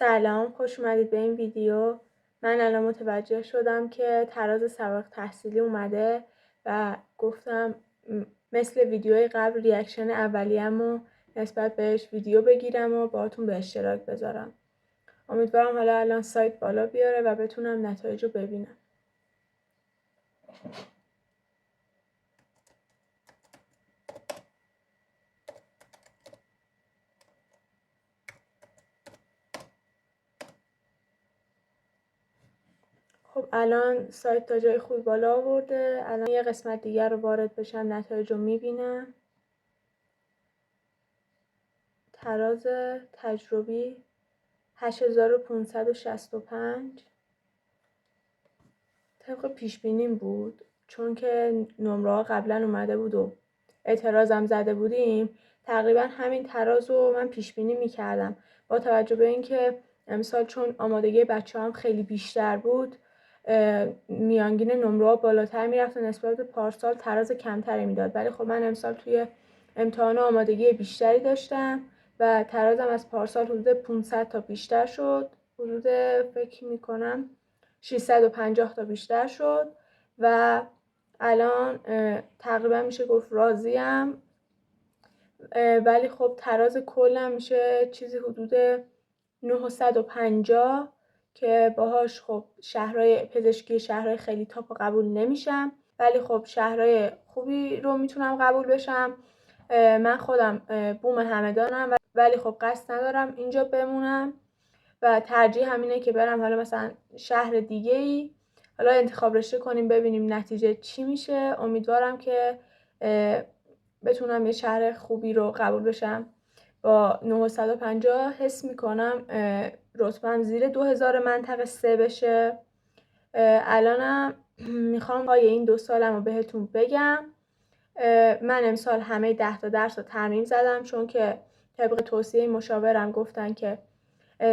سلام، خوش اومدید به این ویدیو. من الان متوجه شدم که تراز سابق تحصیلی اومده و گفتم مثل ویدیوی قبل ریاکشن اولیه‌مو نسبت بهش ویدیو بگیرم و باهاتون به اشتراک بذارم. امیدوارم حالا الان سایت بالا بیاره و بتونم نتایج رو ببینم. خب الان سایت تا جای خوبی بالا آورده. الان یه قسمت دیگر رو وارد بشم، نتایج رو میبینم. تراز تجربی 8565 طبق پیش بینیم بود، چون که نمره ها قبلا اومده بود و اعتراضم زده بودیم. تقریبا همین تراز رو من پیش بینی میکردم، با توجه به اینکه امسال چون آمادگی بچه هم خیلی بیشتر بود میانگین نمره ها بالاتر میرفت و نسبت به پارسال تراز کمتری میداد. ولی خب من امسال توی امتحان آمادگی بیشتری داشتم و ترازم از پارسال حدود 500 تا بیشتر شد، حدود فکر میکنم 650 تا بیشتر شد و الان تقریبا میشه گفت راضیم. ولی خب تراز کلم میشه چیزی حدود 950 که باهاش خب شهرهای پزشکی شهرهای خیلی تاپ قبول نمیشم، ولی خب شهرهای خوبی رو میتونم قبول بشم. من خودم بوم همدانم ولی خب قصد ندارم اینجا بمونم و ترجیح همینه که برم حالا مثلا شهر دیگه ای. حالا انتخاب رشته کنیم ببینیم نتیجه چی میشه. امیدوارم که بتونم یه شهر خوبی رو قبول بشم. با 950 حس میکنم رتبه‌ام زیر 2000 منطقه 3 بشه. الانم میخوام پای این 2 سالم رو بهتون بگم. من امسال همه 10 تا درس رو ترمیم زدم، چون که طبق توصیه مشاورم گفتن که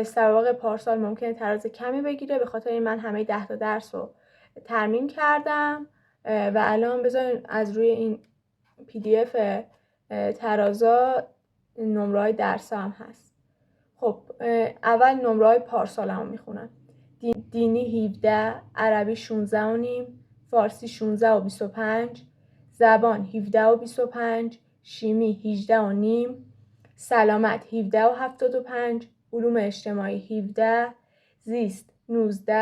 سوابق پارسال ممکنه تراز کمی بگیره، به خاطر این من همه 10 تا درس رو ترمیم کردم و الان بذارین از روی این PDF ترازا نمره‌های درس هم هست. خب اول نمره‌های پارسالمو میخونم. دینی 17، عربی 16 و نیم، فارسی 16 و 25، زبان 17 و 25، شیمی 18 و نیم، سلامت 17 و 75، علوم اجتماعی 17، زیست 19،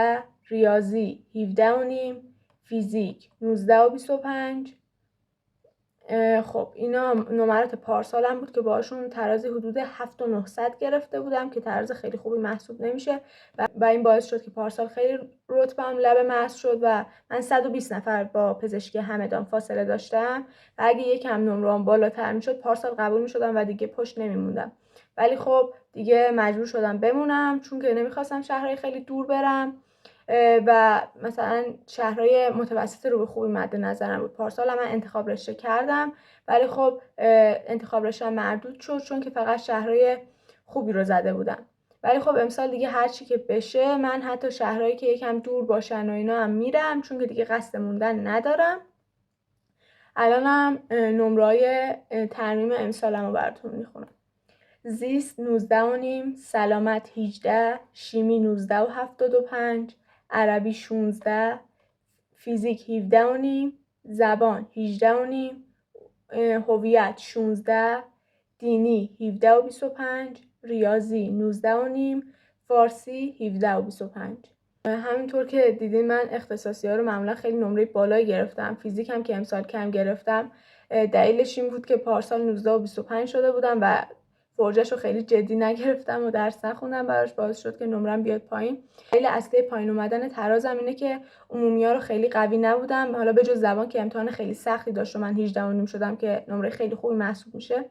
ریاضی 17 و نیم، فیزیک 19 و 25. خب اینا نمرات پارسالم بود که باشون تراز حدود 7900 گرفته بودم که تراز خیلی خوبی محسوب نمیشه و این باعث شد که پارسال خیلی رتبه‌ام لب مرز شد و من 120 نفر با پزشکی همدان فاصله داشتم و اگه یکم نمره‌ام بالاتر میشد پارسال قبول میشدم و دیگه پشت نمیموندم. ولی خب دیگه مجبور شدم بمونم، چون که نمیخواستم شهرهای خیلی دور برم و مثلا شهرهای متوسط رو به خوبی مد نظرم بود. پارسال من انتخاب رشته کردم ولی خب انتخاب رشته مردود شد، چون که فقط شهرهای خوبی رو زده بودم. ولی خب امسال دیگه هر چی که بشه من حتی شهرهایی که یکم دور باشن و اینا هم میرم، چون که دیگه قصد موندن ندارم. الانم نمره‌های ترمیم امسالم رو براتون میخونم. زیست 19 و نیم، سلامت 18، شیمی 19 و 75، عربی 16، فیزیک 17 و نیم، زبان 18 و نیم، هویت 16، دینی 17 و 25، ریاضی 19 و نیم، فارسی 17 و 25. همینطور که دیدین من اختصاصی ها رو معمولا خیلی نمره بالایی گرفتم. فیزیک هم که امسال کم گرفتم دلیلش این بود که پارسال 19 و 25 شده بودم و فرجه‌شو خیلی جدی نگرفتم و درس نخوندم براش، باعث شد که نمرم بیاد پایین. دلیل اصلی پایین اومدن ترازم اینه که عمومی‌ها رو خیلی قوی نبودم، حالا به جز زبان که امتحان خیلی سختی داشت و من 18 و نیم شدم که نمره خیلی خوبی محسوب میشه.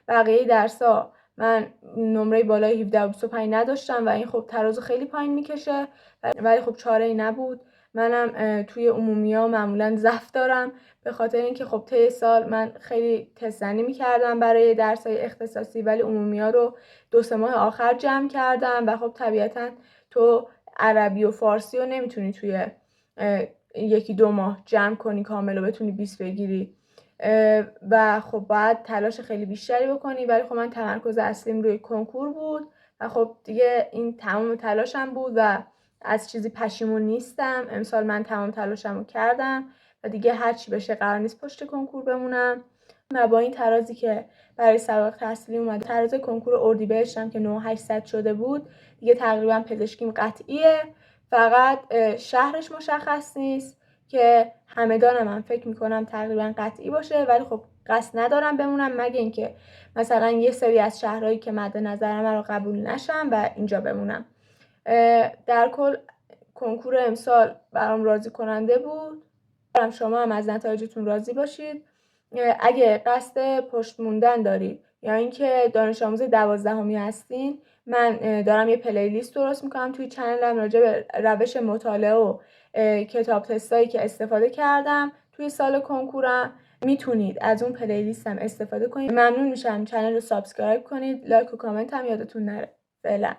بقیه درس‌ها من نمره بالای 17 و 25 نداشتم و این خب ترازو خیلی پایین میکشه، ولی خب چاره‌ای نبود. منم توی عمومی‌ها معمولاً ضعف دارم، به خاطر اینکه خب طی سال من خیلی تست زنی می‌کردم برای درس‌های اختصاصی، ولی عمومی‌ها رو 2-3 ماه آخر جمع کردم و خب طبیعتاً تو عربی و فارسی رو نمیتونی توی 1-2 ماه جمع کنی کامل و بتونی 20 بگیری و خب باید تلاش خیلی بیشتری بکنی. ولی خب من تمرکز اصلیم روی کنکور بود و خب دیگه این تمام تلاشم بود و از چیزی پشیمون نیستم. امسال من تمام تلاشمو کردم و دیگه هر چی بشه قرار نیست پشت کنکور بمونم. و با این ترازی که برای سوابق تحصیلی اومد، تراز کنکور اردیبهشتم که 9800 شده بود، دیگه تقریبا پزشکیم قطعیه. فقط شهرش مشخص نیست که همدانم من فکر میکنم تقریبا قطعی باشه، ولی خب قصد ندارم بمونم مگه اینکه مثلا یه سری از شهرهایی که مد نظرم رو قبول نشم و اینجا بمونم. در کل کنکور امسال برام راضی کننده بود. شما هم از نتایجتون راضی باشید. اگه قصد پشت موندن دارید یا اینکه دانش آموز 12می هستین، من دارم یه پلیلیست درست میکنم توی چنلم راجع به روش مطالعه و کتاب تستایی که استفاده کردم توی سال کنکورم. میتونید از اون پلیلیستم استفاده کنید. ممنون میشم چنل رو سابسکرایب کنید، لایک و کامنت هم یادتون نره. فعلا.